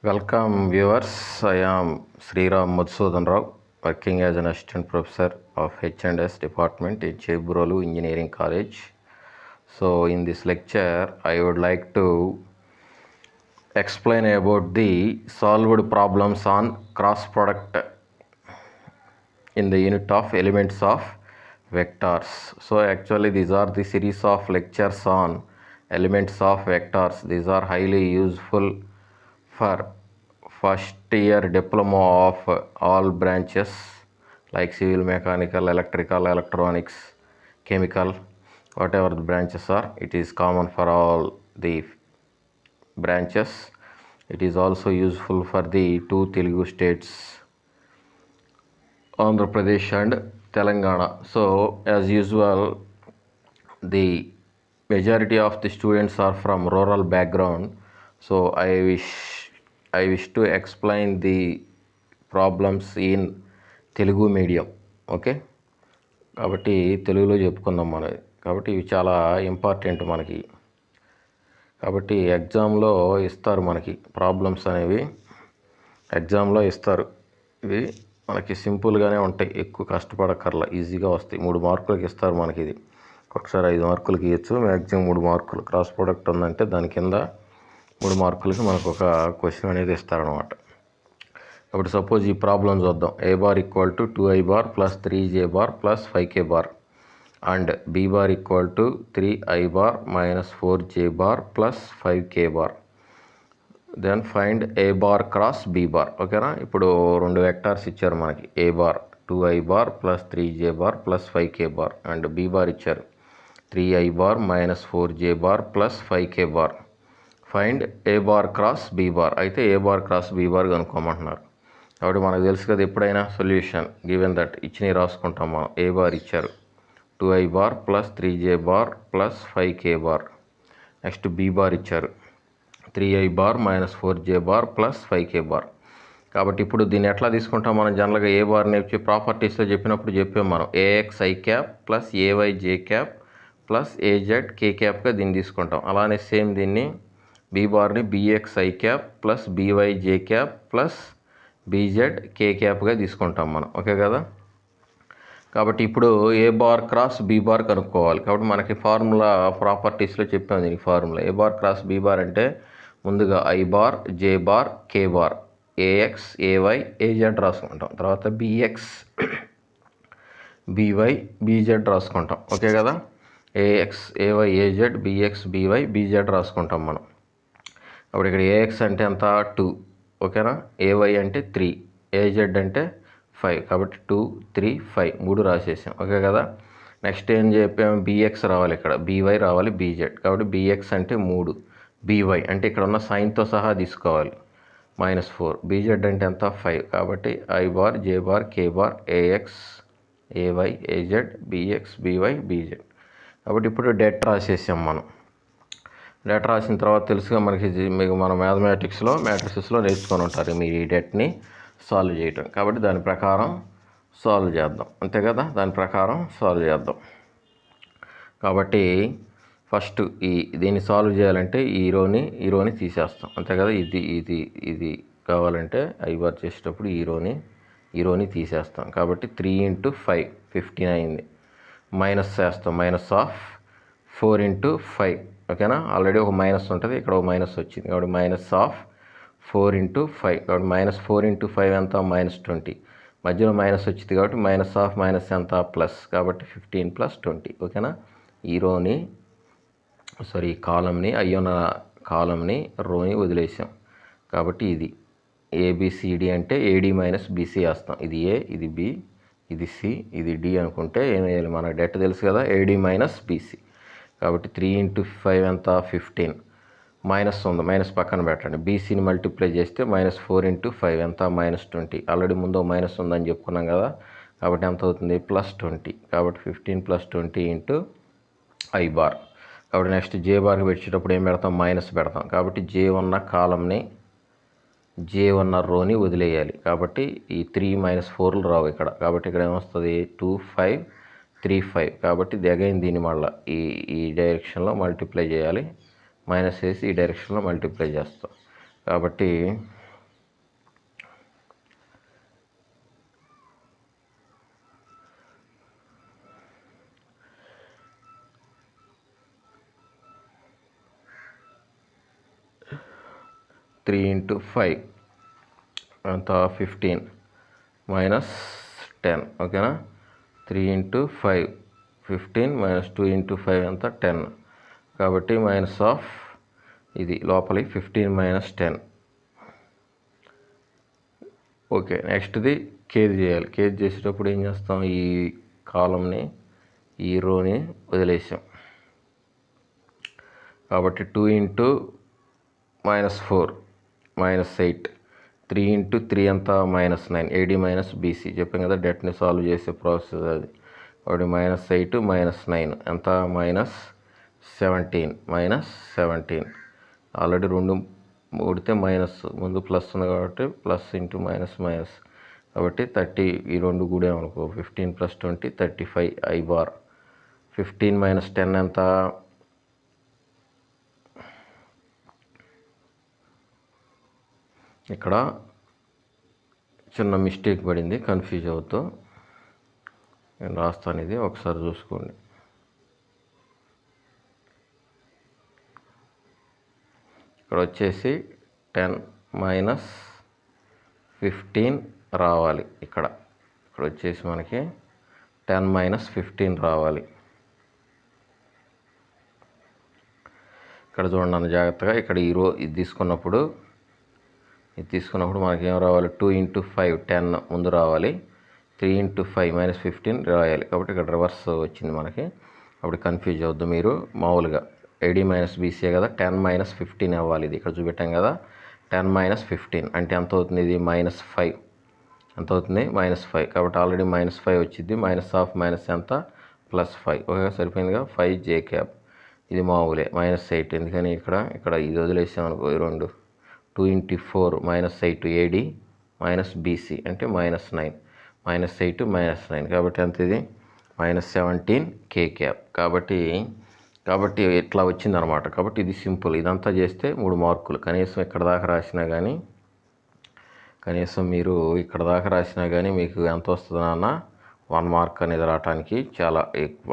Welcome viewers. I am Sriram Madhusudan Rao, working as an assistant professor of H&S department in Chebrolu Engineering College. So in this lecture, I would like to explain about the solved problems on cross product in the unit of elements of vectors. So actually these are the series of lectures on elements of vectors. These are highly useful for first year diploma of all branches like civil, mechanical, electrical, electronics, chemical, whatever the branches are. It is common for all the branches. It is also useful for the two Telugu states, Andhra Pradesh and Telangana. So as usual, the majority of the students are from rural background. So I wish to explain the problems in Telugu medium. Okay, కాబట్టి తెలుగులో చెప్పుకుందాం మనది. కాబట్టి ఇవి చాలా important మనకి. కాబట్టి ఎగ్జామ్లో ఇస్తారు మనకి ప్రాబ్లమ్స్ అనేవి, ఎగ్జామ్లో ఇస్తారు. ఇవి మనకి సింపుల్గానే ఉంటాయి, ఎక్కువ కష్టపడక్కర్లా, ఈజీగా వస్తాయి. 3 మార్కులకి ఇస్తారు మనకి. ఇది ఒకసారి 5 మార్కులకి ఇవ్వచ్చు, మ్యాక్సిమం 3 మార్కులు. క్రాస్ ప్రోడక్ట్ ఉందంటే దాని కింద 3 మార్కులకి మనకు ఒక క్వశ్చన్ అనేది ఇస్తారనమాట. కాబట్టి సపోజ్ ఈ ప్రాబ్లం చూద్దాం. A bar equal to 2i bar plus 3j bar plus 5k bar and B bar equal to 3i bar minus 4j bar plus 5k bar. Then find A bar cross B bar. ఓకేనా, ఇప్పుడు 2 vectors ఇచ్చారు మనకి. A bar 2i bar plus 3j bar plus 5k bar and B bar ఇచ్చారు 3i bar minus 4j bar plus 5k bar. Find A bar cross B bar. అయితే ఏ bar cross B bar కనుక్కోమంటున్నారు. కాబట్టి మనకు తెలుసు కదా, ఎప్పుడైనా solution given that ఇచ్చినవి రాసుకుంటాం మనం. ఏ బార్ ఇచ్చారు 2i bar plus 3j bar plus 5k bar. Next B bar ఇచ్చారు 3i bar minus 4j bar plus 5k bar. కాబట్టి ఇప్పుడు దీన్ని ఎట్లా తీసుకుంటాం మనం? జనరల్గా ఏ బార్ని వచ్చి ప్రాపర్టీస్లో చెప్పినప్పుడు చెప్పాం మనం. A X I cap plus A Y J cap plus A Z K క్యాప్గా దీన్ని తీసుకుంటాం. అలానే సేమ్ దీన్ని బి బార్ని B X I cap plus B Y J cap plus B Z K క్యాప్గా తీసుకుంటాం మనం. ఓకే కదా. కాబట్టి ఇప్పుడు A bar cross B bar కనుక్కోవాలి. కాబట్టి మనకి ఫార్ములా ప్రాపర్టీస్లో చెప్పాము దీనికి formula. A bar cross B bar అంటే ముందుగా I bar J bar K bar, A X A Y A Z రాసుకుంటాం. తర్వాత బిఎక్స్ బీవై బీజెడ్ రాసుకుంటాం. ఓకే కదా. A X A Y A Z, B X B Y B Z రాసుకుంటాం మనం. అప్పుడు ఇక్కడ ఏఎక్స్ అంటే ఎంత 2. ఓకేనా. ఏవై అంటే 3, ఏజెడ్ అంటే 5. కాబట్టి 2 3 5 3 రాసేసాం. ఓకే కదా. నెక్స్ట్ ఏం చెప్పాము? బిఎక్స్ రావాలి, ఇక్కడ బీవై రావాలి, బీజెడ్. కాబట్టి బిఎక్స్ అంటే 3, బీవై అంటే ఇక్కడ ఉన్న సైన్తో సహా తీసుకోవాలి మైనస్ 4, బీజెడ్ అంటే ఎంత 5. కాబట్టి I bar J bar K bar A X A Y A Z B X B Y B Z. కాబట్టి ఇప్పుడు డెట్ రాసేసాం మనం. డెట్ రాసిన తర్వాత తెలుసుగా మనకి, మీకు మన మ్యాథమెటిక్స్లో మ్యాట్రిసెస్లో నేర్చుకొని ఉంటారు మీరు ఈ డెట్ని సాల్వ్ చేయటం. కాబట్టి దాని ప్రకారం సాల్వ్ చేద్దాం, అంతే కదా. దాని ప్రకారం సాల్వ్ చేద్దాం. కాబట్టి ఫస్ట్ దీన్ని సాల్వ్ చేయాలంటే ఈ రోని తీసేస్తాం, అంతే కదా. ఇది కావాలంటే ఐ బార్ చేసేటప్పుడు ఈ రోని తీసేస్తాం. కాబట్టి 3 × 5 15 అయింది. మైనస్ చేస్తాం, మైనస్ ఆఫ్ 4 × 5. ఓకేనా. ఆల్రెడీ ఒక మైనస్ ఉంటుంది, ఇక్కడ ఒక మైనస్ వచ్చింది. కాబట్టి మైనస్ ఆఫ్ 4 × 5. కాబట్టి మైనస్ 4 × 5 ఎంత? మైనస్ 20. మధ్యలో మైనస్ వచ్చింది కాబట్టి మైనస్ ఆఫ్ మైనస్ ఎంత? ప్లస్. కాబట్టి 15 + 20. ఓకేనా. ఈ కాలంని అయ్యున్న కాలంని రోని వదిలేసాం. కాబట్టి ఇది ఏబిసిడి అంటే ఏడి మైనస్ బీసీ వేస్తాం. ఇది ఏ, ఇది బి, ఇది సి, ఇది డి అనుకుంటే ఏం వేయాలి? మన డెట్ తెలుసు కదా, ఏడి మైనస్ బీసీ. కాబట్టి 3 × 5 ఎంత? 15. మైనస్ ఉంది, మైనస్ పక్కన పెట్టండి. బీసీని మల్టిప్లై చేస్తే మైనస్ 4 × 5 ఎంత? మైనస్ 20. ఆల్రెడీ ముందు మైనస్ ఉందని చెప్పుకున్నాం కదా. కాబట్టి ఎంత అవుతుంది? ప్లస్ 20. కాబట్టి 15 + 20 × ఐ బార్. కాబట్టి నెక్స్ట్ జే బార్కి పెట్టేటప్పుడు ఏం పెడతాం? మైనస్ పెడతాం. కాబట్టి జే ఉన్న కాలంని, జే ఉన్న రోని వదిలేయాలి. కాబట్టి ఈ 3 - 4లు రావు ఇక్కడ. కాబట్టి ఇక్కడ ఏమొస్తుంది? 2 5 3 5. కాబట్టి అగైన్ దీన్ని మళ్ళీ ఈ డైరెక్షన్లో మల్టిప్లై చేయాలి. మైనస్ వేసి ఈ డైరెక్షన్లో మల్టిప్లై చేస్తాం. కాబట్టి 3 into 5 అంత 15 minus 10 ఓకేనా. 3 into 5 15 minus 2 into 5 అంత 10 కాబట్టి మైనస్ ఆఫ్ ఇది లోపలి 15 minus 10. ఓకే, నెక్స్ట్ది కేజ్ చేయాలి. కేజ్ చేసేటప్పుడు ఏం చేస్తాం, ఈ కాలంని ఈ రోని వదిలేసాం కాబట్టి 2 into -4 -8 3 into 3 అంతా -9 AD minus BC చెప్పాం కదా, డెట్ని సాల్వ్ చేసే ప్రాసెస్ అది. కాబట్టి -8 -9 ఎంత -17 ఆల్రెడీ 2 కూడితే మైనస్ ముందు ప్లస్ ఉంది కాబట్టి ప్లస్ ఇంటూ మైనస్ కాబట్టి 30 ఈ 2 కూడామనుకో 15 + 20 35 I బార్. 15 - 10 ఎంత, ఇక్కడ చిన్న మిస్టేక్ పడింది, కన్ఫ్యూజ్ అవుతూ నేను రాస్తాను, ఇది ఒకసారి చూసుకోండి. ఇక్కడ వచ్చేసి 10 - 15 రావాలి. ఇక్కడ వచ్చేసి మనకి 10 - 15 రావాలి. ఇక్కడ చూడండి జాగ్రత్తగా, ఇక్కడ ఇది తీసుకున్నప్పుడు మనకి ఏం రావాలి, 2 into 5 10 ముందు రావాలి, 3 into 5 -15 రాయాలి. కాబట్టి ఇక్కడ రివర్స్ వచ్చింది మనకి. అప్పుడు కన్ఫ్యూజ్ అవద్దు మీరు, మామూలుగా AD - BC కదా, 10 - 15 అవ్వాలి. ఇది ఇక్కడ చూపెట్టాం కదా, 10 - 15 అంటే ఎంత అవుతుంది, ఇది -5 ఎంత అవుతుంది, -5 కాబట్టి ఆల్రెడీ -5 వచ్చింది. మైనస్ ఆఫ్ మైనస్ ఎంత, +5 ఓకే సరిపోయిందిగా. 5 J క్యాప్ ఇది మామూలే. -8 ఎందుకని ఇక్కడ ఇది వదిలేసామనుకో, 2 2 into 4 -8 AD BC అంటే -9 -8 -9 కాబట్టి ఎంత ఇది -17 K క్యాప్. కాబట్టి ఇట్లా వచ్చిందనమాట. కాబట్టి ఇది సింపుల్. ఇదంతా చేస్తే 3 మార్కులు కనీసం. ఇక్కడ దాకా రాసినా కానీ మీకు ఎంత వస్తుంది నాన్న, 1 మార్క్ అనేది రావడానికి చాలా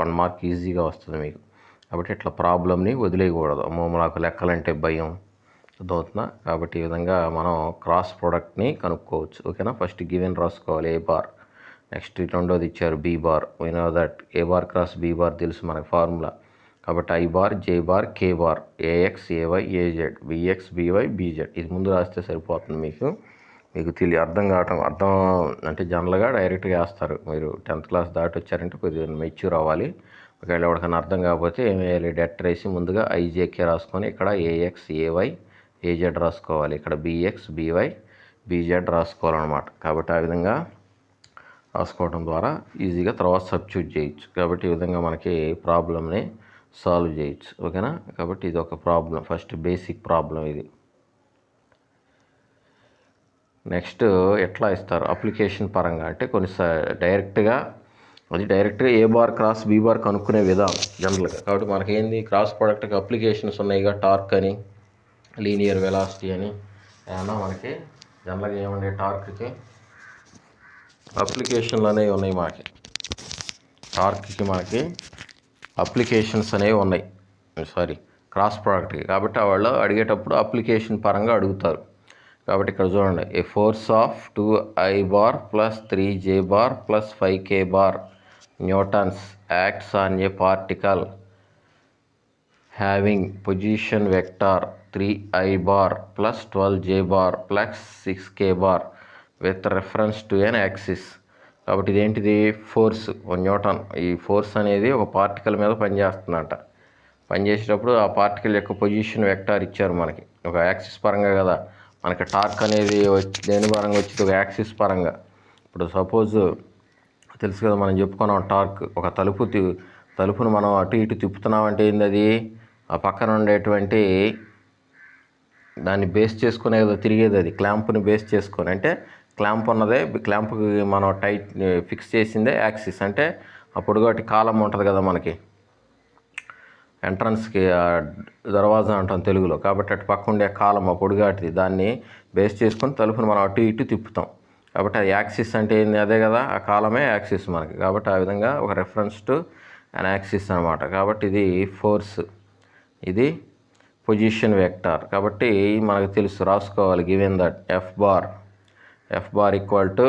1 మార్క్ ఈజీగా వస్తుంది మీకు. కాబట్టి ఇట్లా ప్రాబ్లమ్ని వదిలేయకూడదు. అమ్మో నాకు లెక్కలంటే భయం అర్థమవుతుందా. కాబట్టి ఈ విధంగా మనం క్రాస్ ప్రోడక్ట్ని కనుక్కోవచ్చు. ఓకేనా. ఫస్ట్ గివెన్ రాసుకోవాలి A బార్, నెక్స్ట్ రెండోది ఇచ్చారు B bar. We know that A bar cross B bar తెలుసు మనకు ఫార్ములా. కాబట్టి I bar J bar K bar AX AY AZ BX BY BZ ఇది ముందు రాస్తే సరిపోతుంది. మీకు అర్థం అంటే జనరల్గా డైరెక్ట్గా వేస్తారు. మీరు 10th క్లాస్ దాటి వచ్చారంటే కొద్దిగా మెచ్యూర్ అవ్వాలి. ఒకవేళ ఎవరికైనా అర్థం కాకపోతే ఏం వేయాలి, డెట్ వేసి ముందుగా IJK రాసుకొని ఇక్కడ AX AY AZ రాసుకోవాలి, ఇక్కడ BX BY BZ రాసుకోవాలన్నమాట. కాబట్టి ఆ విధంగా రాసుకోవడం ద్వారా ఈజీగా తర్వాత సబ్స్టిట్యూట్ చేయొచ్చు. కాబట్టి ఈ విధంగా మనకి ప్రాబ్లమ్ని సాల్వ్ చేయొచ్చు. ఓకేనా. కాబట్టి ఇది ఒక ప్రాబ్లం, ఫస్ట్ బేసిక్ ప్రాబ్లం ఇది. నెక్స్ట్ ఎట్లా ఇస్తారు అప్లికేషన్ పరంగా అంటే కొన్ని డైరెక్ట్గా A bar cross B bar కనుక్కునే విధానం జనరల్గా. కాబట్టి మనకేంది క్రాస్ ప్రోడక్ట్కి అప్లికేషన్స్ ఉన్నాయిగా, టార్క్ అని లీనియర్ వెలాసిటీ అని ఏమన్నా మనకి జనరల్గా ఏమండే టార్క్కి అప్లికేషన్లు అనేవి ఉన్నాయి. టార్క్కి మనకి అప్లికేషన్స్ అనేవి ఉన్నాయి, క్రాస్ ప్రోడక్ట్కి. కాబట్టి వాళ్ళు అడిగేటప్పుడు అప్లికేషన్ పరంగా అడుగుతారు. కాబట్టి ఇక్కడ చూడండి, a force of 2I bar plus 3J bar plus 5K bar newtons acts on a particle having position vector 3I bar plus 12J bar plus 6K bar with reference to an axis. కాబట్టి ఇదేంటిది, force Newton. ఈ force అనేది ఒక particle మీద పనిచేసేటప్పుడు ఆ particle యొక్క position vector ఇచ్చారు మనకి ఒక యాక్సిస్ పరంగా కదా. మనకి టార్క్ అనేది దేని పరంగా వచ్చింది, ఒక యాక్సిస్ పరంగా. ఇప్పుడు సపోజ్ తెలుసు కదా, మనం చెప్పుకున్నాం టార్క్. ఒక తలుపును మనం అటు ఇటు తిప్పుతున్నామంటే ఏంది, అది ఆ పక్కన ఉండేటువంటి దాన్ని బేస్ చేసుకునే కదా తిరిగేది. అది క్లాంప్ని బేస్ చేసుకొని, అంటే క్లాంప్కి మనం ఫిక్స్ చేసిందే యాక్సిస్. అంటే అప్పుడు కాబట్టి కాలం ఉంటుంది కదా మనకి ఎంట్రన్స్కి, దర్వాజా అంటాం తెలుగులో. కాబట్టి అటు పక్క ఉండే కాలం ఆ పొడిగాటిది, దాన్ని బేస్ చేసుకొని తలుపుని మనం అటు ఇటు తిప్పుతాం. కాబట్టి అది యాక్సిస్ అంటే ఏంది, అదే కదా, ఆ కాలమే యాక్సిస్ మనకి. కాబట్టి ఆ విధంగా ఒక రెఫరెన్స్ టు అన్ యాక్సిస్ అనమాట. కాబట్టి ఇది ఫోర్స్, ఇది పొజిషన్ వెక్టార్. కాబట్టి మనకు తెలుసు, రాసుకోవాలి. Given that F bar equal to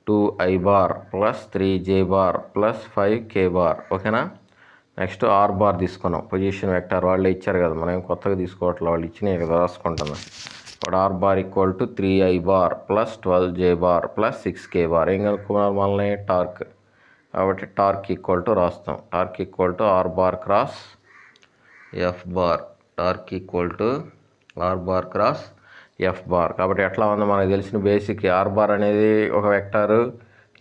2i bar plus 3j bar plus 5k bar. ఓకేనా. నెక్స్ట్ ఆర్ బార్ తీసుకున్నాం. పొజిషన్ వెక్టార్ వాళ్ళే ఇచ్చారు కదా, మనం కొత్తగా తీసుకోవట్లేదు, వాళ్ళు ఇచ్చినాయి కదా, రాసుకుంటున్నాం. ఇప్పుడు R bar equal to 3i bar plus 12j bar plus 6k bar. ఏం కనుక్కున్నారు మనల్ని? టార్క్. కాబట్టి టార్క్ ఈక్వల్ టు రాస్తాం. Torque equal to R bar cross F bar. Torque equal to R bar cross F bar. కాబట్టి ఎట్లా ఉందో మనకు తెలిసిన బేసిక్. ఆర్ బార్ అనేది ఒక వెక్టారు,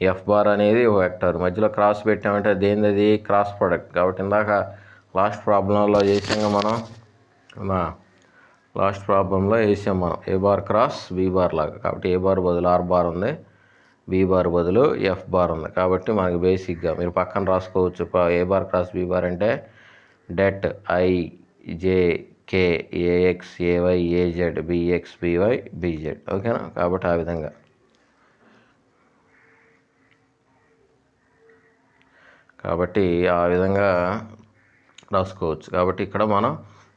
ఎఫ్ బార్ అనేది ఒక వెక్టార్. మధ్యలో క్రాస్ పెట్టామంటే దేనిది? Cross product. కాబట్టి ఇందాక లాస్ట్ ప్రాబ్లంలో చేసాం మనం, లాస్ట్ ప్రాబ్లంలో వేసాం మనం A bar cross B bar లాగా. కాబట్టి ఏ బార్ బదులు ఆర్ బార్ ఉంది, బి బార్ బదులు ఎఫ్ బార్ ఉంది. కాబట్టి మనకి బేసిక్గా మీరు పక్కన రాసుకోవచ్చు. A bar cross B bar అంటే det I J K A X A Y A Z B X by B Z. Okay. కాబట్టి ఆ విధంగా రాసుకోవచ్చు. కాబట్టి ఇక్కడ మనం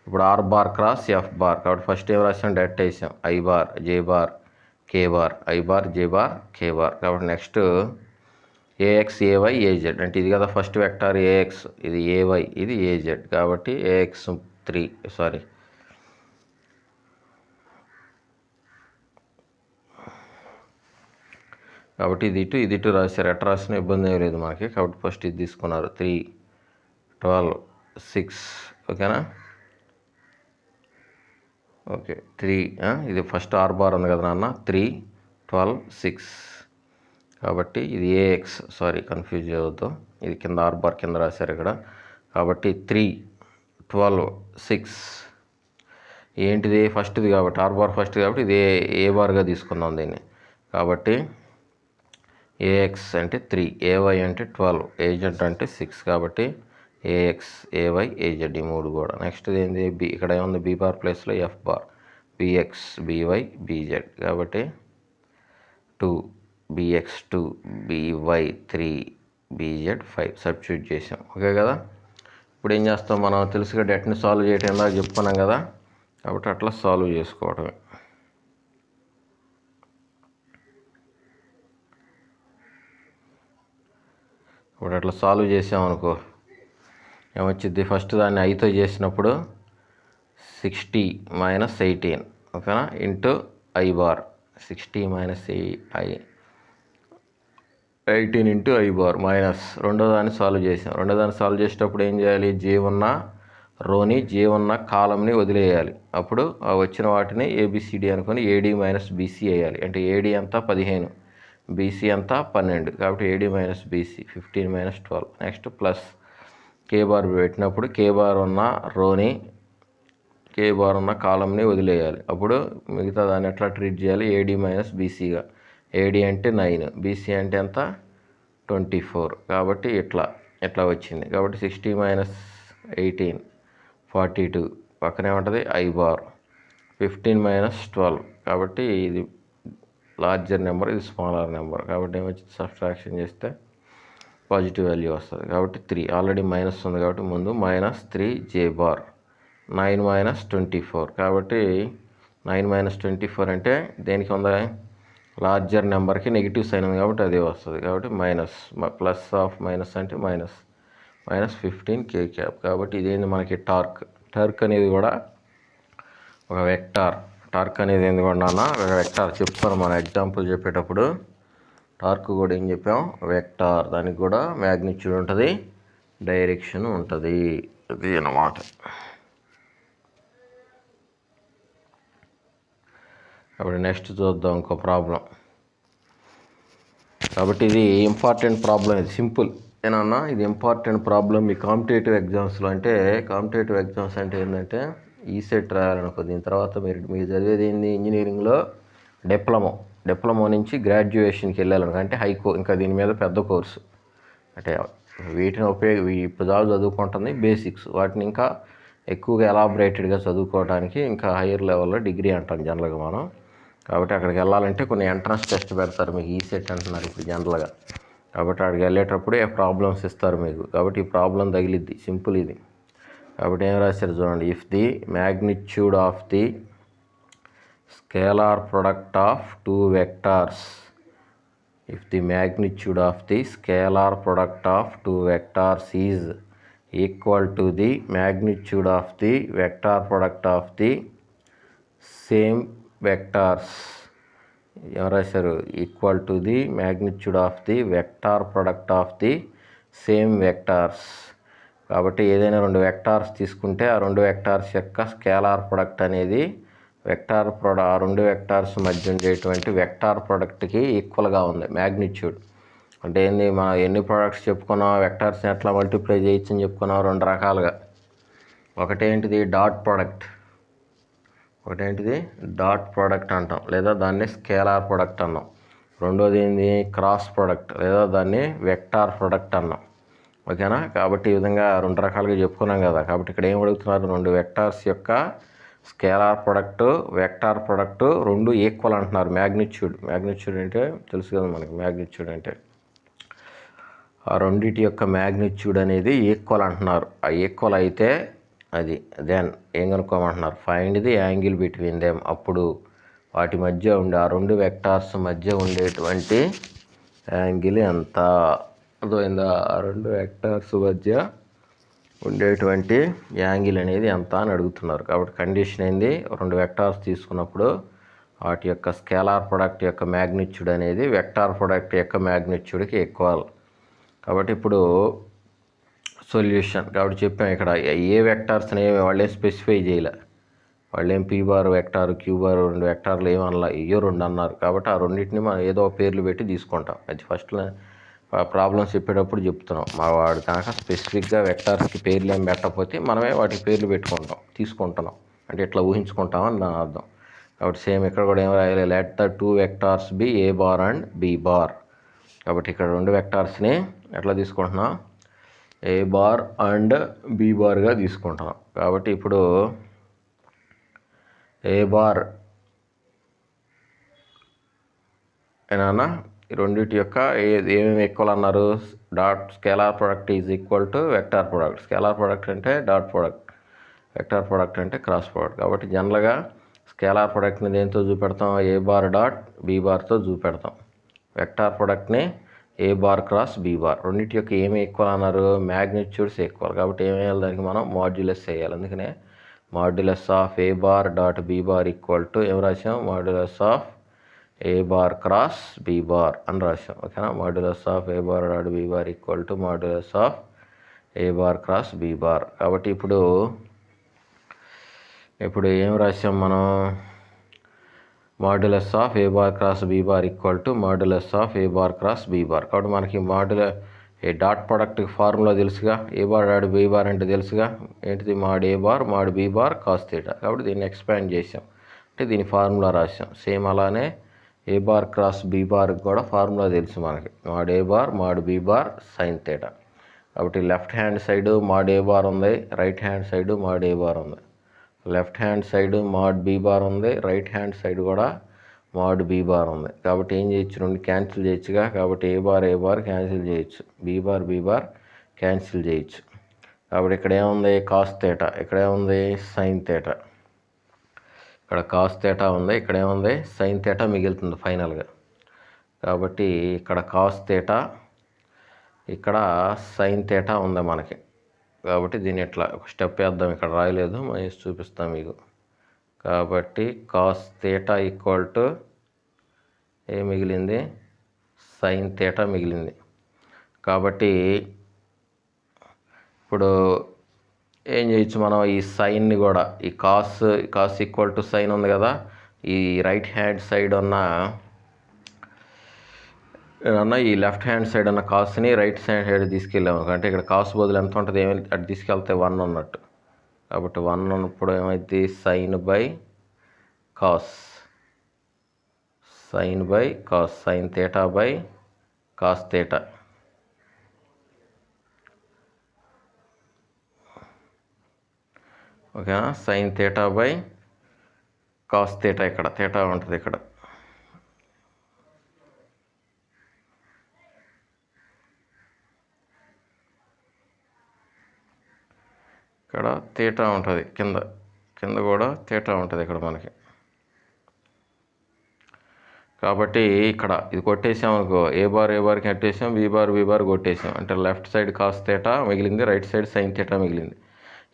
ఇప్పుడు R bar cross F bar. కాబట్టి ఫస్ట్ ఏం రాసాం? డెట్ వేసాం. I bar J bar K bar, I bar J bar K bar. కాబట్టి నెక్స్ట్ ఏఎక్స్ ఏవై ఏజెడ్ అంటే ఇది కదా ఫస్ట్ వెక్టార్ ఏఎక్స్, ఇది ఏవై, ఇది ఏజెడ్. కాబట్టి ఏఎక్స్ 3 కాబట్టి ఇది ఇటు రాశారు. ఎట్లా రాసిన ఇబ్బంది ఏం లేదు మనకి. కాబట్టి ఫస్ట్ ఇది తీసుకున్నారు. 3, 12, 6. ఓకేనా. ఓకే 3 ఇది ఫస్ట్ ఆర్ బార్ ఉంది కదా నాన్న. 3, 12, 6. కాబట్టి ఇది ఏఎక్స్, సారీ కన్ఫ్యూజ్ చేయవద్దు, ఇది కింద ఆర్ బార్ కింద రాశారు ఇక్కడ. కాబట్టి 3, 12, 6 ఏంటిది? ఫస్ట్ది. కాబట్టి ఆర్ బార్ ఫస్ట్ కాబట్టి ఇది ఏ బార్గా తీసుకుందాం దీన్ని. కాబట్టి ఏఎక్స్ అంటే 3, ఏవై అంటే 12, ఏజెడ్ అంటే 6. కాబట్టి ఏఎక్స్ ఏవై ఏజెడ్ ఈ 3 కూడా. నెక్స్ట్ ఏంది? బి. ఇక్కడ ఏముంది? బి బార్ ప్లేస్లో F bar, BX by BZ. కాబట్టి 2 బిఎక్స్ 2 బివై 3 బిజెడ్ 5 సబ్స్టిట్యూట్ చేసాం. ఓకే కదా. ఇప్పుడు ఏం చేస్తాం మనం? తెలుసుగా డెట్ని సాల్వ్ చేయటం ఇందాక చెప్పుకున్నాం కదా. కాబట్టి అట్లా సాల్వ్ చేసుకోవటమే. ఇప్పుడు అట్లా సాల్వ్ చేసామనుకో ఏమొచ్చింది? ఫస్ట్ దాన్ని ఐతో చేసినప్పుడు 60 - 18. ఓకేనా. Into I bar 60 - 18 into I bar minus రెండో దాన్ని సాల్వ్ చేసాం. రెండో దాన్ని సాల్వ్ చేసేటప్పుడు ఏం చేయాలి? జే ఉన్న రోని, జే ఉన్న కాలంని వదిలేయాలి. అప్పుడు ఆ వచ్చిన వాటిని ఏబిసిడి అనుకొని ఏడి మైనస్ బీసీ వేయాలి. అంటే ఏడి అంతా 15, బీసీ అంతా 12. కాబట్టి AD minus BC 15 - 12. Next plus K bar పెట్టినప్పుడు కే బార్ ఉన్న రోని, కే బార్ ఉన్న కాలంని వదిలేయాలి. అప్పుడు మిగతా దాన్ని ఎట్లా ట్రీట్ చేయాలి? AD minus బీసీగా. ఏడి అంటే 9, బీసీ అంటే ఎంత? 24. కాబట్టి ఇట్లా వచ్చింది. కాబట్టి 60 - 18 42. పక్కనే ఉంటుంది ఐ బార్ 15 - 12. కాబట్టి ఇది లార్జర్ నెంబర్, ఇది స్మాలర్ నెంబర్. కాబట్టి ఏమొచ్చింది? సబ్ట్రాక్షన్ చేస్తే పాజిటివ్ వాల్యూ వస్తుంది. కాబట్టి 3 ఆల్రెడీ మైనస్ ఉంది కాబట్టి ముందు -3 జే బార్ 9 - 24. కాబట్టి 9 - 24 అంటే దేనికి ఉందా? లార్జర్ నెంబర్కి నెగిటివ్ సైన్ ఉంది కాబట్టి అదే వస్తుంది. కాబట్టి మైనస్ ప్లస్ ఆఫ్ మైనస్ అంటే -15 కే క్యాప్. కాబట్టి ఇదేంది మనకి? టార్క్ అనేది కూడా ఒక వెక్టార్. టార్క్ అనేది ఏంది కూడా నాన్న? ఒక వెక్టార్. చెప్తాను మన ఎగ్జాంపుల్ చెప్పేటప్పుడు. టార్క్ కూడా ఏం చెప్పాం? వెక్టార్. దానికి కూడా మ్యాగ్నిట్యూడ్ ఉంటుంది, డైరెక్షన్ ఉంటుంది. ఇది అన్నమాట. కాబట్టి నెక్స్ట్ చూద్దాం ఇంకో ప్రాబ్లం. కాబట్టి ఇది ఇంపార్టెంట్ ప్రాబ్లం, ఇది సింపుల్ ఏనన్నా. ఇది ఇంపార్టెంట్ ప్రాబ్లం మీ కాంపిటేటివ్ ఎగ్జామ్స్లో. అంటే కాంపిటేటివ్ ఎగ్జామ్స్ అంటే ఏంటంటే ఈసెట్ రాయాలనుకో. దీని తర్వాత మీరు చదివేది ఏంది? ఇంజనీరింగ్లో డిప్లొమా నుంచి గ్రాడ్యుయేషన్కి వెళ్ళాలనుకో. అంటే ఇంకా దీని మీద పెద్ద కోర్సు. అంటే వీటిని ఇప్పుడు చదువుకుంటుంది బేసిక్స్. వాటిని ఇంకా ఎక్కువగా ఎలాబరేటెడ్గా చదువుకోవడానికి ఇంకా హైయర్ లెవెల్లో డిగ్రీ అంటాం జనరల్గా మనం. కాబట్టి అక్కడికి వెళ్ళాలంటే కొన్ని ఎంట్రన్స్ టెస్ట్ పెడతారు మీకు. ఈసెట్ అంటున్నారు ఇప్పుడు జనరల్గా. కాబట్టి అక్కడికి వెళ్ళేటప్పుడే ప్రాబ్లమ్స్ ఇస్తారు మీకు. కాబట్టి ఈ ప్రాబ్లం తగిలిద్ది. సింపుల్ ఇది. కాబట్టి ఏం రాశారు చూడండి, if the magnitude of the scalar product of two vectors, if the magnitude of the scalar product of two vectors is equal to the magnitude of the vector product of the same vectors, ఎవరాశారు, equal to the magnitude of the vector product of the same vectors. కాబట్టి ఏదైనా రెండు vectors తీసుకుంటే ఆ రెండు vectors యొక్క scalar product అనేది ఆ రెండు వెక్టార్స్ మధ్య ఉండేటువంటి వెక్టార్ ప్రొడక్ట్కి ఈక్వల్గా ఉంది మ్యాగ్నిట్యూడ్. అంటే ఏంది, మనం ఎన్ని ప్రొడక్ట్స్ చెప్పుకున్నాం, వెక్టార్స్ని ఎట్లా మల్టిప్లై చేయొచ్చు అని చెప్పుకున్నాం రెండు రకాలుగా. ఒకటేంటిది డాట్ ప్రోడక్ట్ అంటాం, లేదా దాన్ని స్కేలార్ ప్రొడక్ట్ అన్నాం. రెండోది ఏంది, క్రాస్ ప్రొడక్ట్, లేదా దాన్ని వెక్టార్ ప్రొడక్ట్ అన్నాం. ఓకేనా. కాబట్టి ఈ విధంగా రెండు రకాలుగా చెప్పుకున్నాం కదా. కాబట్టి ఇక్కడ ఏం అడుగుతున్నారు, రెండు వెక్టార్స్ యొక్క స్కేలార్ ప్రొడక్ట్, వెక్టార్ ప్రొడక్ట్ రెండు ఈక్వల్ అంటున్నారు. మ్యాగ్నిట్యూడ్ అంటే తెలుసు కదా మనకి, మ్యాగ్నిట్యూడ్ అంటే ఆ రెండింటి యొక్క మ్యాగ్నిట్యూడ్ అనేది ఈక్వల్ అంటున్నారు. ఆ ఈక్వల్ అయితే అది దెన్ ఏం కనుక్కోమంటున్నారు, find the angle between them. అప్పుడు వాటి మధ్య ఉండే ఆ రెండు వెక్టార్స్ మధ్య ఉండేటువంటి యాంగిల్ ఎంత, అర్థమైందా, ఆ రెండు వెక్టార్స్ మధ్య ఉండేటువంటి యాంగిల్ అనేది ఎంత అని అడుగుతున్నారు. కాబట్టి కండిషన్ ఏంది, రెండు వెక్టార్స్ తీసుకున్నప్పుడు వాటి యొక్క స్కేలార్ ప్రొడక్ట్ యొక్క మ్యాగ్నిట్యూడ్ అనేది వెక్టార్ ప్రొడక్ట్ యొక్క మ్యాగ్నిట్యూడ్కి ఈక్వల్. కాబట్టి ఇప్పుడు సొల్యూషన్. కాబట్టి చెప్పాం ఇక్కడ ఏ వెక్టార్స్ని వాళ్ళే స్పెసిఫై చేయలే, వాళ్ళేం P bar vector, queue bar రెండు వెక్టార్లు ఏమన్నా ఇయ్యో రెండు అన్నారు. కాబట్టి ఆ రెండింటిని మనం ఏదో పేర్లు పెట్టి తీసుకుంటాం. అది ఫస్ట్లో ప్రాబ్లమ్స్ చెప్పేటప్పుడు చెప్తున్నాం. మా వాడు కనుక స్పెసిఫిక్గా వెక్టార్స్కి పేర్లు ఏం పెట్టకపోతే మనమే వాటికి పేర్లు తీసుకుంటున్నాం అంటే ఇట్లా ఊహించుకుంటామని దాని అర్థం. కాబట్టి సేమ్ ఇక్కడ కూడా ఏం రాయాలి, let the two vectors be A bar and B bar. కాబట్టి ఇక్కడ రెండు వెక్టార్స్ని ఎట్లా తీసుకుంటున్నాం, ఏ బార్ అండ్ బి బార్గా తీసుకుంటున్నాం. కాబట్టి ఇప్పుడు ఏ బార్ ఏనా ఈ రెండింటి యొక్క ఏమేమి ఈక్వల్ అన్నారు, dot scalar product is equal to vector product. Scalar product అంటే డాట్ ప్రొడక్ట్, వెక్టార్ ప్రొడక్ట్ అంటే క్రాస్ ప్రొడక్ట్. కాబట్టి జనరల్గా స్కేలార్ ప్రొడక్ట్ని దేంతో చూపెడతాం, ఏ బార్ డాట్ బి బార్తో చూపెడతాం. వెక్టార్ ప్రొడక్ట్ని ఏ బార్ క్రాస్ బి బార్. రెండింటి యొక్క ఏమి ఈక్వల్ అన్నారు, మ్యాగ్నిట్యూడ్స్ ఈక్వల్. కాబట్టి ఏం వేయాలి, దానికి మనం మాడ్యులస్ వేయాలి. అందుకనే modulus of A bar dot B bar equal to ఏం రాసాం, modulus of A bar cross B bar అని రాసాం. ఓకేనా. Modulus of A bar dot B bar equal to modulus of A bar cross B bar. కాబట్టి ఇప్పుడు ఏం రాసాం మనం, modulus of A bar cross B bar equal to modulus of A bar cross B bar. కాబట్టి మనకి a dot product formula తెలుసుగా, ఏ bar dot B bar అంటే తెలుసుగా, ఏంటిది, mod A bar mod B bar cos theta. కాబట్టి దీన్ని expand చేసాం, అంటే దీని ఫార్ములా రాసాం. సేమ్ అలానే ఏ బార్ క్రాస్ బి బార్కి కూడా ఫార్ములా తెలుసు మనకి, mod A bar mod B bar sine theta. కాబట్టి left hand side mod A bar ఉంది, right hand side mod A bar ఉంది. Left hand side mod B bar ఉంది, right hand side కూడా mod B bar ఉంది. కాబట్టి ఏం చేయొచ్చు, రెండు క్యాన్సిల్ చేయొచ్చుగా. కాబట్టి ఏ బార్ క్యాన్సిల్ చేయొచ్చు, బి బార్ క్యాన్సిల్ చేయొచ్చు. కాబట్టి ఇక్కడ ఏముంది, కాస్ థీటా, ఇక్కడ ఏముంది, సైన్ థీటా. ఇక్కడ కాస్ థీటా ఉంది, ఇక్కడ ఏముంది, సైన్ థీటా మిగులుతుంది ఫైనల్గా. కాబట్టి ఇక్కడ కాస్ థీటా, ఇక్కడ సైన్ థీటా ఉంది మనకి. కాబట్టి దీన్ని ఇట్లా ఒక స్టెప్ వేద్దాం, ఇక్కడ రాయలేదు మనం చూపిస్తాం మీకు. కాబట్టి కాస్ థీటా ఈక్వల్ టు ఏ మిగిలింది, సైన్ థీటా మిగిలింది. కాబట్టి ఇప్పుడు ఏం చేయొచ్చు మనం, ఈ సైన్ని కూడా ఈ కాస్ ఈక్వల్ టు సైన్ ఉంది కదా, ఈ రైట్ హ్యాండ్ సైడ్ ఉన్న ఈ లెఫ్ట్ హ్యాండ్ సైడ్ ఉన్న కాస్ని రైట్ సైడ్ తీసుకెళ్ళాము. అంటే ఇక్కడ కాస్ బదులు ఎంత ఉంటుంది, ఏమైంది అటు తీసుకెళ్తే 1 ఉన్నట్టు. కాబట్టి 1 ఉన్నప్పుడు ఏమైంది, sine by cos, sine theta by cos theta. ఓకేనా. Sine theta by cos theta, ఇక్కడ థీటా ఉంటుంది ఇక్కడ. ఇక్కడ తీటా ఉంటుంది, కింద కూడా తీటా ఉంటుంది ఇక్కడ మనకి. కాబట్టి ఇక్కడ ఇది కొట్టేసాం అనుకో, ఏ బార్కి కట్టేసాం, బీ బార్ కొట్టేసాం అంటే లెఫ్ట్ సైడ్ కాస్ తీటా మిగిలింది, రైట్ సైడ్ సైన్ తీటా మిగిలింది.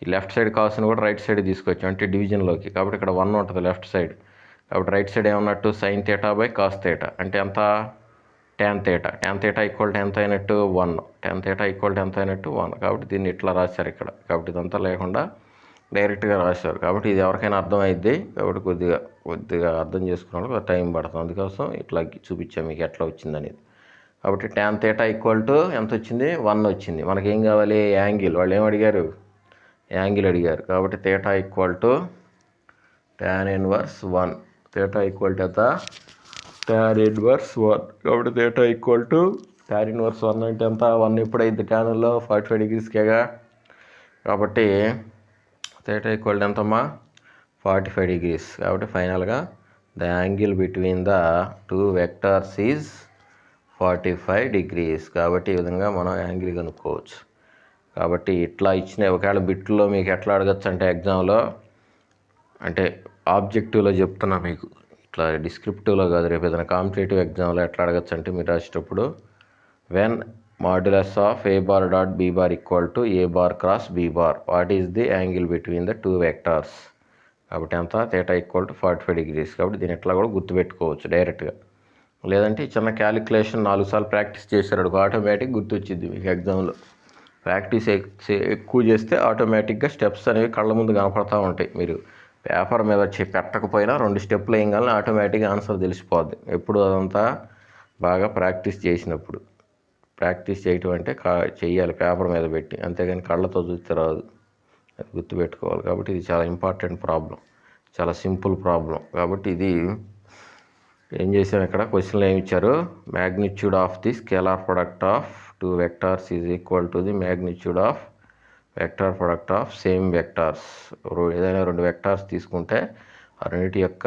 ఈ లెఫ్ట్ సైడ్ కాస్ని కూడా రైట్ సైడ్ తీసుకొచ్చాం అంటే డివిజన్లోకి. కాబట్టి ఇక్కడ 1 ఉంటుంది లెఫ్ట్ సైడ్. కాబట్టి రైట్ సైడ్ ఏమన్నట్టు sine theta by cos theta అంటే ఎంత, tan theta. tan theta equal to ఎంత అయినట్టు 1. tan తీటా ఈక్వల్ టు ఎంత అయినట్టు 1. కాబట్టి దీన్ని ఇట్లా రాశారు ఇక్కడ. కాబట్టి ఇదంతా లేకుండా డైరెక్ట్గా రాశారు. కాబట్టి ఇది ఎవరికైనా అర్థమైద్ది. కాబట్టి కొద్దిగా అర్థం చేసుకున్న టైం పడుతుంది. అందుకోసం ఇట్లా చూపించాం మీకు ఎట్లా వచ్చింది అనేది. కాబట్టి tan తీటా ఈక్వల్ టు ఎంత వచ్చింది, 1 వచ్చింది. మనకేం కావాలి, యాంగిల్. వాళ్ళు ఏం అడిగారు, యాంగిల్ అడిగారు. కాబట్టి theta equal to tan inverse 1. Theta equal to ఎంత, tan ఇన్వర్స్ 1. కాబట్టి theta equal to tan inverse 1 అంటే ఎంత, 1 ఎప్పుడైంది ట్యాన్లో 45 డిగ్రీస్కేగా. కాబట్టి తీటా ఈక్వల్ టు ఎంతమ్మా, 45 డిగ్రీస్. కాబట్టి ఫైనల్గా the angle between the 2 vectors is 45 degrees. కాబట్టి ఈ విధంగా మనం యాంగిల్ కనుక్కోవచ్చు. కాబట్టి ఇట్లా ఇచ్చిన ఒకవేళ బిట్లో మీకు ఎట్లా అడగచ్చు అంటే ఎగ్జామ్లో, అంటే ఆబ్జెక్టివ్లో చెప్తున్నా మీకు, ఇట్లా డిస్క్రిప్టివ్లో కాదు. రేపు ఏదైనా కాంపిటేటివ్ ఎగ్జామ్లో ఎట్లా అడగచ్చు అంటే మీరు రాసేటప్పుడు when modulus of A bar dot B bar equal to A bar cross be bar, what is the angle between the 2 vectors. కాబట్టి ఎంత, తీటా ఈక్వల్ టు 45 డిగ్రీస్. కాబట్టి దీన్ని ఎట్లా కూడా గుర్తుపెట్టుకోవచ్చు డైరెక్ట్గా. లేదంటే చిన్న క్యాలిక్యులేషన్ 4 సార్లు ప్రాక్టీస్ చేశారు ఆటోమేటిక్ గుర్తొచ్చింది మీకు ఎగ్జామ్లో. ప్రాక్టీస్ ఎక్కువ చేస్తే ఆటోమేటిక్గా స్టెప్స్ అనేవి కళ్ళ ముందు కనపడతా ఉంటాయి. మీరు పేపర్ మీద పెట్టకపోయినా 2 స్టెప్పులు వేయగానే ఆటోమేటిక్గా ఆన్సర్ తెలిసిపోద్ది. ఎప్పుడు అదంతా బాగా ప్రాక్టీస్ చేసినప్పుడు. ప్రాక్టీస్ చేయటం అంటే చెయ్యాలి పేపర్ మీద పెట్టి, అంతేగాని కళ్ళతో చూస్తే రాదు. అది గుర్తుపెట్టుకోవాలి. కాబట్టి ఇది చాలా ఇంపార్టెంట్ ప్రాబ్లం, చాలా సింపుల్ ప్రాబ్లం. కాబట్టి ఇది ఏం చేసాం, ఇక్కడ క్వశ్చన్లో ఏమి ఇచ్చారు, magnitude of the scalar product of 2 vectors is equal to the magnitude of vector product of same vectors. ఏదైనా 2 వెక్టార్స్ తీసుకుంటే ఆ రెండింటి యొక్క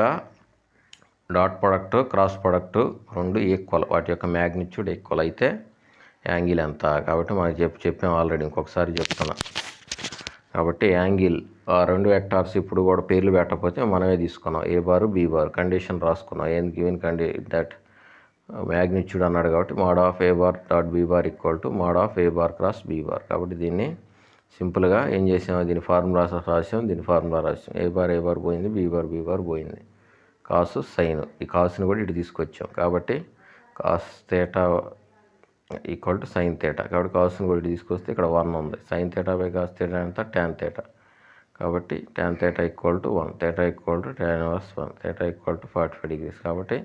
dot product cross product 2 equal, వాటి యొక్క మ్యాగ్నిట్యూడ్ ఈక్వల్ అయితే యాంగిల్ ఎంత. కాబట్టి మనకి చెప్పాం ఆల్రెడీ, ఇంకొకసారి చెప్తున్నా. కాబట్టి యాంగిల్ ఆ 2 వెక్టార్స్ ఇప్పుడు కూడా పేర్లు పెట్టకపోతే మనమే తీసుకున్నాం, ఏ బారు బీ బార్ కండిషన్ రాసుకున్నాం. ఏం గివెన్ దట్ మ్యాగ్నిట్యూడ్ అన్నాడు కాబట్టి mode of A bar dot B bar equal to mode of A bar cross be bar. కాబట్టి దీన్ని సింపుల్గా ఏం చేసాము, దీని ఫార్ములా రాసాం, దీని ఫార్ములా రాసాం. ఏ బార్ పోయింది, బీ బార్ పోయింది. కాసు సైన్, ఈ కాసుని కూడా ఇటు తీసుకొచ్చాం. కాబట్టి cos theta equal to sine theta. కాబట్టి కాసుని కూడా ఇటు తీసుకొస్తే ఇక్కడ 1 ఉంది. Sign theta by cos theta అంతా tan తీటా. కాబట్టి tan theta equal to 1, theta equal to tan inverse 1, theta equal to 45 degrees. కాబట్టి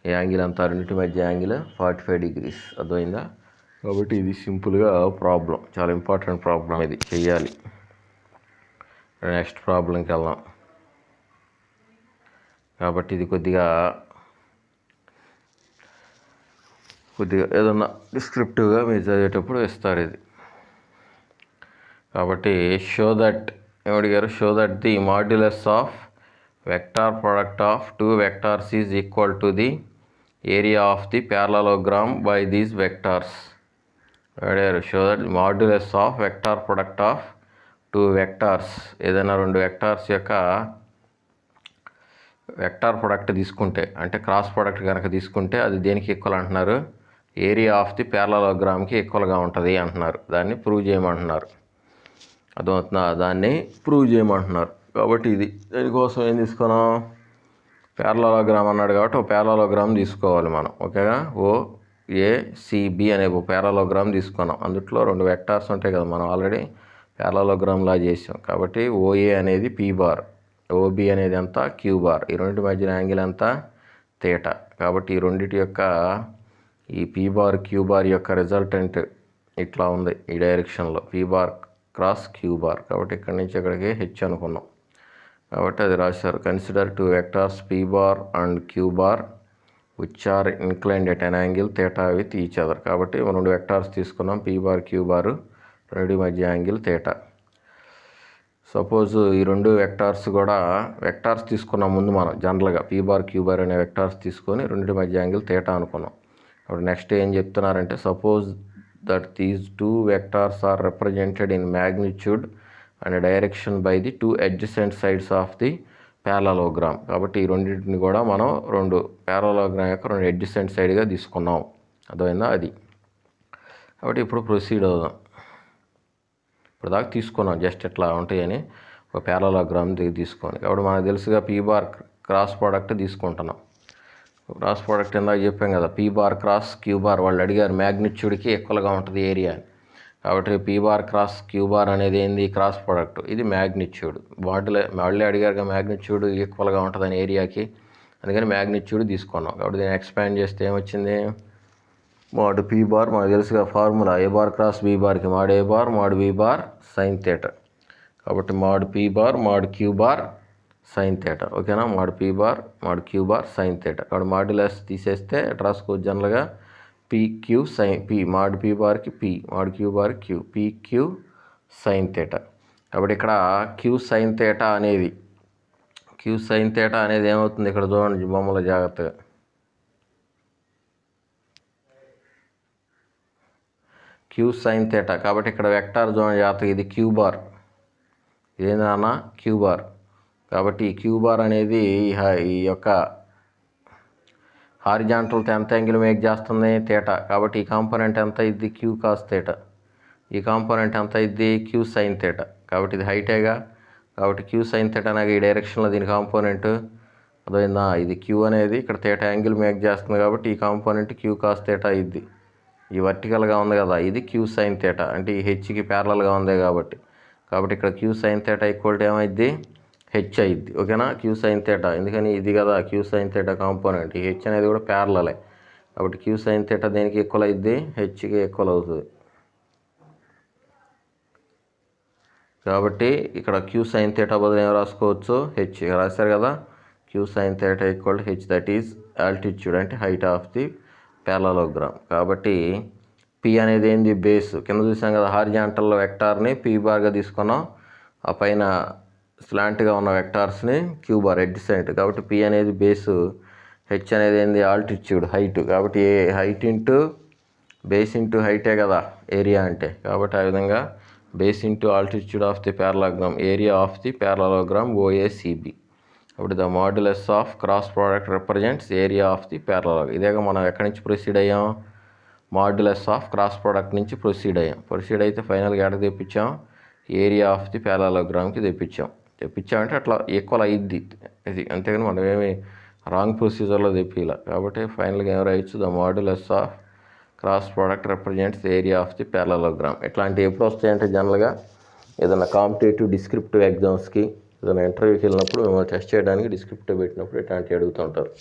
ఈ యాంగిల్ అంతా రెండింటి మధ్య యాంగిల్ 45 డిగ్రీస్. అర్థమైందా. కాబట్టి ఇది సింపుల్గా ప్రాబ్లం, చాలా ఇంపార్టెంట్ ప్రాబ్లం, ఇది చెయ్యాలి. నెక్స్ట్ ప్రాబ్లంకి వెళ్దాం. కాబట్టి ఇది కొద్దిగా ఏదన్నా డిస్క్రిప్టివ్గా మీరు చదివేటప్పుడు ఇస్తారు ఇది. కాబట్టి show that the modulus of vector product of 2 vectors is equal to the area of the parallelogram by these vectors. Show that modulus of vector product of 2 vectors, ఏదైనా 2 వెక్టార్స్ యొక్క వెక్టార్ ప్రొడక్ట్ తీసుకుంటే, అంటే cross product కనుక తీసుకుంటే అది దేనికి equal అంటున్నారు, area of the ప్యారలలోగ్రామ్కి ఈక్వల్గా ఉంటుంది అంటున్నారు. దాన్ని ప్రూవ్ చేయమంటున్నారు. అర్థమవుతుందా, దాన్ని ప్రూవ్ చేయమంటున్నారు. కాబట్టి ఇది దీనికోసం ఏం తీసుకున్నాం, ప్యారలలోగ్రామ్ అన్నాడు కాబట్టి ఒక ప్యారలలోగ్రామ్ తీసుకోవాలి మనం. ఓకేగా, OACB అనే ఒక ప్యారలలోగ్రామ్ తీసుకున్నాం. అందుట్లో 2 వెక్టార్స్ ఉంటాయి కదా, మనం ఆల్రెడీ ప్యారలలోగ్రామ్లా చేసాం. కాబట్టి OA అనేది P బార్, OB అనేది ఎంత Q బార్. ఈ రెండింటి మధ్య యాంగిల్ ఎంత, తీటా. కాబట్టి ఈ రెండింటి యొక్క ఈ P బార్ Q బార్ యొక్క రిజల్టెంట్ ఇట్లా ఉంది ఈ డైరెక్షన్లో, P bar cross Q bar. కాబట్టి ఇక్కడి నుంచి ఇక్కడికి H అనుకున్నాం. కాబట్టి అది రాశారు. Consider 2 vectors P bar and Q bar which are inclined at an angle theta with each other. కాబట్టి 2 వెక్టార్స్ తీసుకున్నాం, P బార్ Q బార్, రెండింటి మధ్య యాంగిల్ తీటా. సపోజ్ ఈ 2 వెక్టార్స్ కూడా వెక్టార్స్ తీసుకున్నాం ముందు మనం జనరల్గా, P బార్ Q బార్ అనే వెక్టార్స్ తీసుకొని రెండింటి మధ్య యాంగిల్ తీటా అనుకున్నాం. అప్పుడు నెక్స్ట్ ఏం చెప్తున్నారంటే, suppose that these 2 vectors are represented in magnitude and direction by the 2 adjacent sides of the parallelogram. కాబట్టి ఈ రెండింటిని కూడా మనం ప్యారలలోగ్రామ్ యొక్క 2 adjacent సైడ్గా తీసుకున్నాం. అర్థమైందా? అది. కాబట్టి ఇప్పుడు ప్రొసీడ్ అవుదాం. ఇప్పుడు దాకా తీసుకున్నాం జస్ట్ ఎట్లా ఉంటాయని ఒక ప్యారలలోగ్రామ్ తీసుకొని. కాబట్టి మనకు తెలుసుగా పీ బార్ క్రాస్ ప్రోడక్ట్ తీసుకుంటున్నాం. క్రాస్ ప్రోడక్ట్ ఇందాక చెప్పాం కదా, P bar cross queue bar. వాళ్ళు అడిగారు మ్యాగ్నిట్యూడ్కి ఈక్వల్గా ఉంటుంది ఏరియా అని. కాబట్టి P bar cross queue bar అనేది ఏంది? Cross product. ఇది మ్యాగ్నిట్యూడ్. వాళ్ళే అడిగారుగా మ్యాగ్నిట్యూడ్ ఈక్వల్గా ఉంటుందని ఏరియాకి, అందుకని మ్యాగ్నిట్యూడ్ తీసుకున్నాం. కాబట్టి దీన్ని ఎక్స్పాండ్ చేస్తే ఏమొచ్చింది? మోడ్ పీ బార్ మనకు తెలుసుగా formula, A bar cross B బార్కి mod A bar mod B bar sine theta. కాబట్టి mod P bar mod Q bar sine theta. ఓకేనా? Mod P bar mod Q bar sine theta. కాబట్టి modulus తీసేస్తే ఎట్లా రాసుకోవచ్చు జనరల్గా? P Q sine P, mod P బార్కి P, mod Q bar Q, P Q sine theta. కాబట్టి ఇక్కడ Q sine theta అనేది ఏమవుతుంది? ఇక్కడ చూడండి బొమ్మల జాగ్రత్తగా. Q sine theta. కాబట్టి ఇక్కడ వెక్టార్ చూడండి జాగ్రత్తగా, ఇది క్యూ బార్. ఇదేందన్నా? Q bar. కాబట్టి ఈ క్యూ బార్ అనేది ఈ యొక్క హారిజాంటల్తో ఎంత యాంగిల్ మేక్ చేస్తుంది? థీటా. కాబట్టి ఈ కాంపోనెంట్ ఎంత ఇది? Queue cos theta. ఈ కాంపోనెంట్ ఎంత ఇది? Queue sine theta. కాబట్టి ఇది హైటేగా. కాబట్టి క్యూ సైన్ థీటా అనేది ఈ డైరెక్షన్లో దీని కాంపోనెంట్. అదైందా? ఇది క్యూ అనేది ఇక్కడ థీటా యాంగిల్ మేక్ చేస్తుంది కాబట్టి ఈ కాంపోనెంట్ క్యూ కాస్ థీటా ఇది. ఈ వర్టికల్గా ఉంది కదా, ఇది క్యూ సైన్ థీటా. అంటే ఈ హెచ్కి ప్యారలల్గా ఉంది కాబట్టి ఇక్కడ Q sine theta equal to ఏమైద్ది? హెచ్ అయింది. ఓకేనా? Q sine theta. ఎందుకని ఇది కదా క్యూ సైన్ థీటా కాంపోనెంట్. ఈ హెచ్ అనేది కూడా ప్యారలలే. కాబట్టి క్యూ సైన్ థీటా దేనికి ఈక్వల్ అయింది? హెచ్కి ఈక్వల్ అవుతుంది. కాబట్టి ఇక్కడ క్యూ సైన్ థీటా బదులు ఏం రాసుకోవచ్చు? హెచ్ రాశారు కదా. Q sine theta equal to H, that is altitude అంటే హైట్ ఆఫ్ ది ప్యారలలోగ్రామ్. కాబట్టి పి అనేది ఏంది? బేస్. కింద చూసాం కదా హారిజాంటల్ వెక్టార్ని పీ బార్గా తీసుకున్నాం, ఆ పైన స్లాంట్గా ఉన్న వెక్టార్స్ని క్యూ బార్ అడ్జసెంట్. కాబట్టి పి అనేది బేసు, హెచ్ అనేది ఏంది? Altitude, height. కాబట్టి ఏ హైట్ ఇంటూ బేస్ ఇంటూ హైటే కదా ఏరియా అంటే. కాబట్టి ఆ విధంగా base into altitude of the parallelogram, area of the parallelogram OACB. అప్పుడు the modulus of cross product represents area of the parallelogram. ఇదేగా మనం ఎక్కడి నుంచి ప్రొసీడ్ అయ్యాం? మాడ్యులస్ ఆఫ్ క్రాస్ ప్రోడక్ట్ నుంచి ప్రొసీడ్ అయితే ఫైనల్గా ఎక్కడికి తెప్పించాం? ఏరియా ఆఫ్ ది ప్యారలలోగ్రామ్కి తెప్పించామంటే అట్లా ఈక్వల్ అయ్యిద్ది ఇది. అంతేగాని మనం ఏమి రాంగ్ ప్రొసీజర్లో తెప్పిలా. కాబట్టి ఫైనల్గా ఏం రాయొచ్చు? The modulus of cross product represents area of the parallelogram. ఇట్లాంటివి ఎప్పుడు వస్తాయంటే జనరల్గా ఏదైనా కాంపిటేటివ్ డిస్క్రిప్టివ్ ఎగ్జామ్స్కి, ఏదైనా ఇంటర్వ్యూకి వెళ్ళినప్పుడు మిమ్మల్ని టెస్ట్ చేయడానికి డిస్క్రిప్టివ్ పెట్టినప్పుడు ఇట్లాంటివి అడుగుతుంటారు.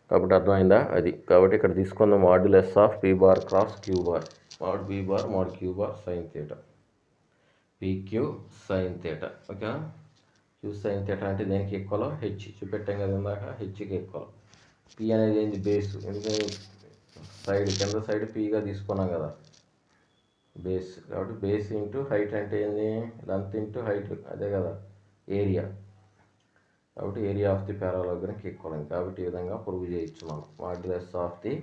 కాబట్టి అర్థమైందా? అది. కాబట్టి ఇక్కడ తీసుకుందాం modulus of P bar cross queue bar, mod B bar mod Q bar sine theta, PQ sign theta. ఓకేనా? క్యూ సైన్ థీటా అంటే దేనికి ఈక్వల్? హెచ్. చూపెట్టాం కదా ఇందాక, హెచ్కి ఈక్వల్. పీ అనేది ఏంటి? బేస్. ఎందుకని కింద సైడ్ పీగా తీసుకున్నాం కదా బేస్. కాబట్టి బేస్ ఇంటూ హైట్ అంటే ఏంది? లెంత్ ఇంటూ హైట్, అదే కదా ఏరియా. కాబట్టి ఏరియా ఆఫ్ ది ప్యారలలోగ్రామ్కి ఈక్వల్ అయింది. కాబట్టి ఈ విధంగా ప్రూవ్ చేయొచ్చు మనం. Modulus of the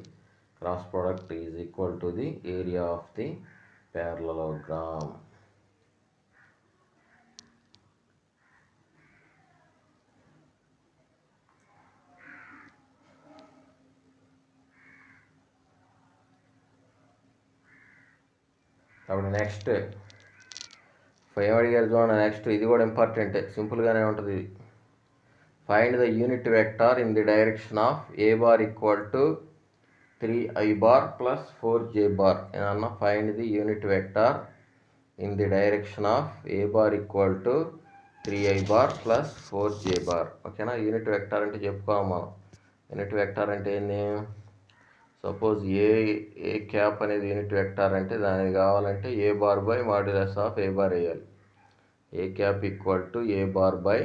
cross product is equal to the area of the parallelogram. కాబట్టి నెక్స్ట్ 5 అడిగారు చూడండి. నెక్స్ట్ ఇది కూడా ఇంపార్టెంటే, సింపుల్గానే ఉంటుంది ఇది. Find the unit vector in the direction of A bar equal to 3i bar plus 4j bar. ఏమన్నా find the unit vector in the direction of A bar equal to 3i bar plus 4j bar. ఓకేనా? Unit vector అంటే చెప్పుకోవాలి మనం. Unit vector అంటే ఏంది? Suppose A cap అనేది unit vector అంటే దానికి కావాలంటే A bar by modulus of A bar వేయాలి. A cap equal to A bar by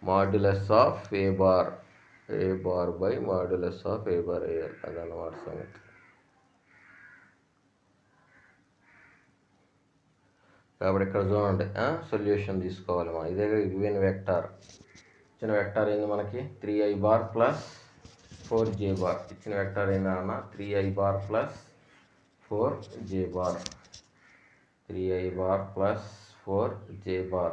modulus of A bar by modulus of A bar వేయాలి. అదన్నమాట సంగతి. కాబట్టి ఇక్కడ చూడండి, సొల్యూషన్ తీసుకోవాలి మనం. ఇదే గివెన్ వెక్టార్. ఇచ్చిన వెక్టార్ ఏంది మనకి? 3i bar plus 4j bar. ఇచ్చిన వెక్టార్ ఏందన్నా? 3i bar plus 4j bar. 3i bar plus 4j bar,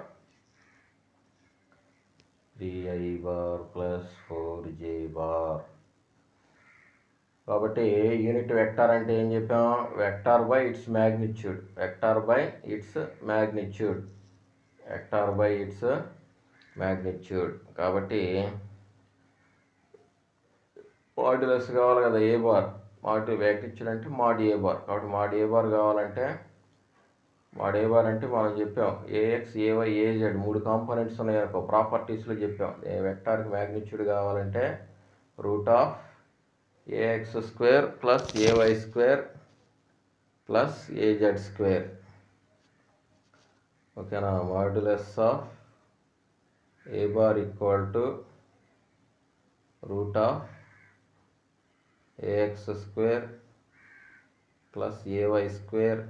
3i bar plus 4j bar. కాబట్టి యూనిట్ వెక్టార్ అంటే ఏం చెప్పాం? Vector by its magnitude, vector by its magnitude, vector by its magnitude. కాబట్టి modulus కావాలి కదా, ఏ bar, magnitude అంటే mod A bar. కాబట్టి mod A bar కావాలంటే, మాడ్ ఏ బార్ అంటే మనం చెప్పాం ఏఎక్స్, ఏవై, ఏజెడ్ 3 కాంపోనెంట్స్ ఉన్నాయి అనుకో, ప్రాపర్టీస్లో చెప్పాం. వెక్టార్కి మ్యాగ్నిట్యూడ్ కావాలంటే root of AX square plus AY square plus AZ square. ఓకేనా? Modulus of A bar equal to root of AX square plus AY square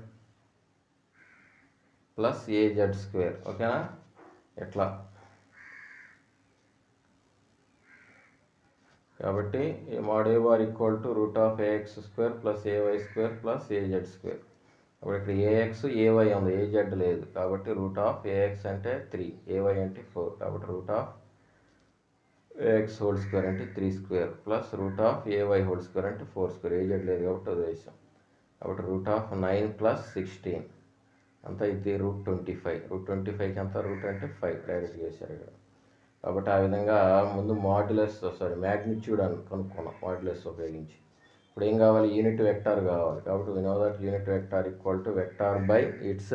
plus AZ square. ఓకేనా? ఎట్లా? కాబట్టి mod A bar equal to root of AX square plus AY square plus AZ square. అప్పుడు ఇక్కడ AX, ఏవై ఉంది, AZ లేదు. కాబట్టి root of AX అంటే 3, ఏవై అంటే 4. కాబట్టి root of AX whole square అంటే 3 square plus root of AY whole square అంటే 4 స్క్వేర్. ఏజెడ్ లేదు కాబట్టి వదిలేసాం. కాబట్టి రూట్ ఆఫ్ 9 ప్లస్ 16 అంతా ఇది రూట్ 25. రూట్ 25కి అంతా రూట్ అంటే 5 డైరెక్ట్ చేశారు ఇక్కడ. కాబట్టి ఆ విధంగా ముందు మ్యాగ్నిట్యూడ్ అని కనుక్కున్నాం మాడ్యులస్ ఉపయోగించి. ఇప్పుడు ఏం కావాలి? యూనిట్ వెక్టార్ కావాలి. కాబట్టి we know that unit vector equal to vector by its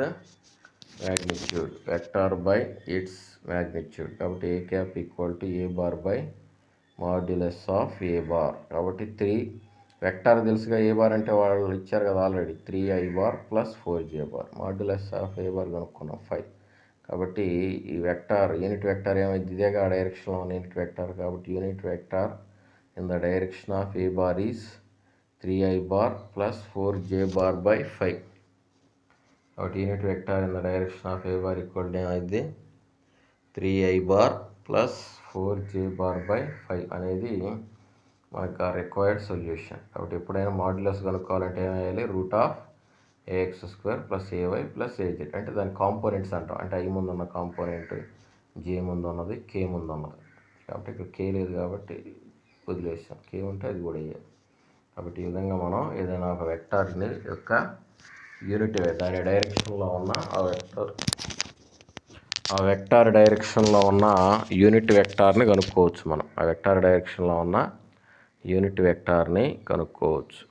magnitude, vector by its magnitude. కాబట్టి A cap equal to A bar by modulus of A bar. కాబట్టి 3 వెక్టార్ తెలుసుగా, ఏ బార్ అంటే వాళ్ళు ఇచ్చారు కదా already, 3i bar plus 4j bar. Modulus of A bar కనుక్కున్నాం 5. కాబట్టి ఈ వెక్టార్, యూనిట్ వెక్టార్ ఏమైంది? ఇదేగా డైరెక్షన్లో ఉన్న యూనిట్ వెక్టార్. కాబట్టి unit vector in the direction of A bar is 3i bar plus 4j bar by 5. కాబట్టి unit vector in the direction of A bar equal to ఏమైంది? 3i bar plus 4j bar by 5 అనేది మనకు required solution. కాబట్టి ఎప్పుడైనా modulus కనుక్కోవాలంటే ఏమేయాలి? Root of AX square plus AY plus AZ. అంటే దాని కాంపోనెంట్స్ అంటాం. అంటే ఐ ముందు ఉన్న కాంపోనెంట్, జే ముందు ఉన్నది, కే ముందు ఉన్నది. కాబట్టి ఇక్కడ కే లేదు కాబట్టి వదిలేసాం. కే ఉంటే అది కూడా వేయాలి. కాబట్టి ఈ విధంగా మనం ఏదైనా ఒక వెక్టార్ని యొక్క యూనిట్ దాని డైరెక్షన్లో ఉన్న ఆ వెక్టార్ డైరెక్షన్లో ఉన్న యూనిట్ వెక్టార్ని కనుక్కోవచ్చు మనం. ఆ వెక్టార్ డైరెక్షన్లో ఉన్న యూనిట్ వెక్టార్ని కనుక్కోవచ్చు.